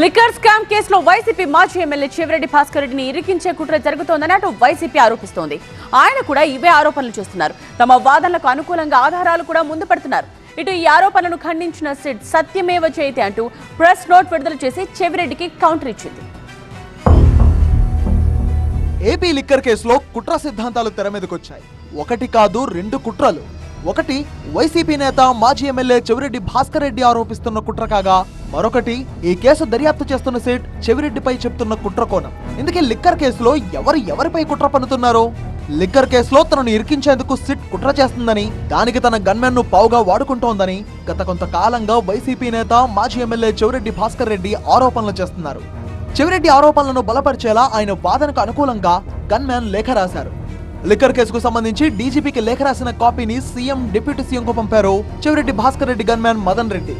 Liquor scam కేసులో YCP మాజీ MLA Chevireddy Bhaskar రెడ్డిని ఇరికించే కుట్ర జరుగుతోందని అటు వైసీపీ ఆరోపిస్తోంది. ఆయన కూడా ఇవే ఆరోపణలు చేస్తున్నారు. తమ వాదనలకు అనుకూలంగా ఆధారాలు కూడా ముందు పెడుతున్నారు. ఇటు ఈ ఆరోపణలను ఖండించిన సిట్ సత్యమేవ జయతే అంటూ ప్రెస్ నోట్ విడుదల చేసి చెవిరెడ్డికి కౌంటర్ ఇచ్చింది. ఏపీ లిక్కర్ కేసులో కుట్ర సిద్ధాంతాలు తెర మీదకొచ్చాయి. ఒకటి కాదు, రెండు కుట్రలు. ఒకటి వైసీపీ నేత మాజీ ఎమ్మెల్యే చెవిరెడ్డి భాస్కర్ రెడ్డి ఆరోపిస్తున్న కుట్ర కాగా, మరొకటి ఈ కేసు దర్యాప్తు చేస్తున్న సిట్ చెవిరెడ్డిపై చెప్తున్న కుట్ర కోణం. ఇందుకే లిక్కర్ కేసులో ఎవరిపై కుట్ర పన్నుతున్నారో? లిక్కర్ కేసులో తనను ఇరికించేందుకు సిట్ కుట్ర చేస్తుందని, దానికి తన గన్మెన్ ను పావుగా వాడుకుంటోందని గత కొంతకాలంగా వైసీపీ నేత మాజీ ఎమ్మెల్యే చెవిరెడ్డి భాస్కర్ రెడ్డి ఆరోపణలు చేస్తున్నారు. చెవిరెడ్డి ఆరోపణలను బలపరిచేలా ఆయన వాదనకు అనుకూలంగా గన్మెన్ లేఖ రాశారు. లిక్కర్ కేసుకు సంబంధించి డీజీపీకి లేఖ రాసిన కాపీని సీఎం, డిప్యూటీ సీఎంకు పంపారు చెవిరెడ్డి భాస్కర్ రెడ్డి గన్మెన్ మదన్ రెడ్డి.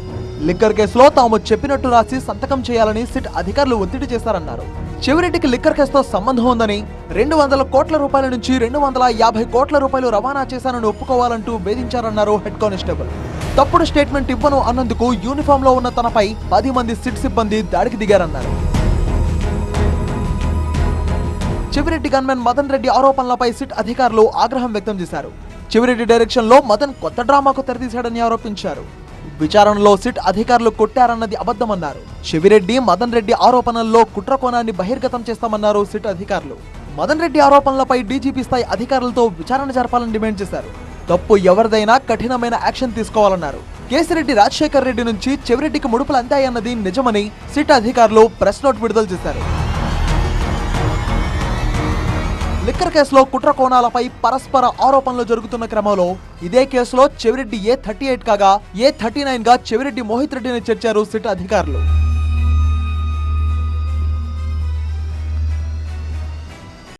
లిక్కర్ కేసులో తాము చెప్పినట్టు రాసి సంతకం చేయాలని సిట్ అధికారులు ఒత్తిడి చేశారన్నారు. చెవిరెడ్డికి లిక్కర్ కేసుతో సంబంధం ఉందని, 200 కోట్ల రూపాయల నుంచి 250 కోట్ల రూపాయలు రవాణా చేశానని ఒప్పుకోవాలంటూ వేధించారన్నారు హెడ్ కానిస్టేబుల్. తప్పుడు స్టేట్మెంట్ ఇవ్వను అన్నందుకు యూనిఫామ్ లో ఉన్న తనపై 10 మంది సిట్ సిబ్బంది దాడికి దిగారన్నారు. చెవిరెడ్డి గన్మెన్ మదన్ రెడ్డి ఆరోపణలపై సిట్ అధికారులు ఆగ్రహం వ్యక్తం చేశారు. చెవిరెడ్డి డైరెక్షన్ లో మదన్ కొత్త డ్రామాకు తెరతీశాడని ఆరోపించారు. విచారణలో సిట్ అధికారులు కొట్టారన్నది అబద్ధమన్నారు. చెవిరెడ్డి, మదన్ రెడ్డి ఆరోపణల్లో కుట్ర కోణాన్ని బహిర్గతం చేస్తామన్నారు సిట్ అధికారులు. మదన్ రెడ్డి ఆరోపణలపై డీజీపీ స్థాయి అధికారులతో విచారణ జరపాలని డిమాండ్ చేశారు. తప్పు ఎవరిదైనా కఠినమైన యాక్షన్ తీసుకోవాలన్నారు. కేసిరెడ్డి రాజశేఖర్ రెడ్డి నుంచి చెవిరెడ్డికి ముడుపులు అందాయన్నది నిజమని సిట్ అధికారులు ప్రెస్ నోట్ విడుదల చేశారు. లిక్కర్ కేసులో కుట్ర కోణాలపై పరస్పర ఆరోపణలు జరుగుతున్న క్రమంలో ఇదే కేసులో చెవిరెడ్డి A38 కాగా A39 గా చెవిరెడ్డి మోహిత్ రెడ్డిని చేర్చారు సిట్ అధికారులు.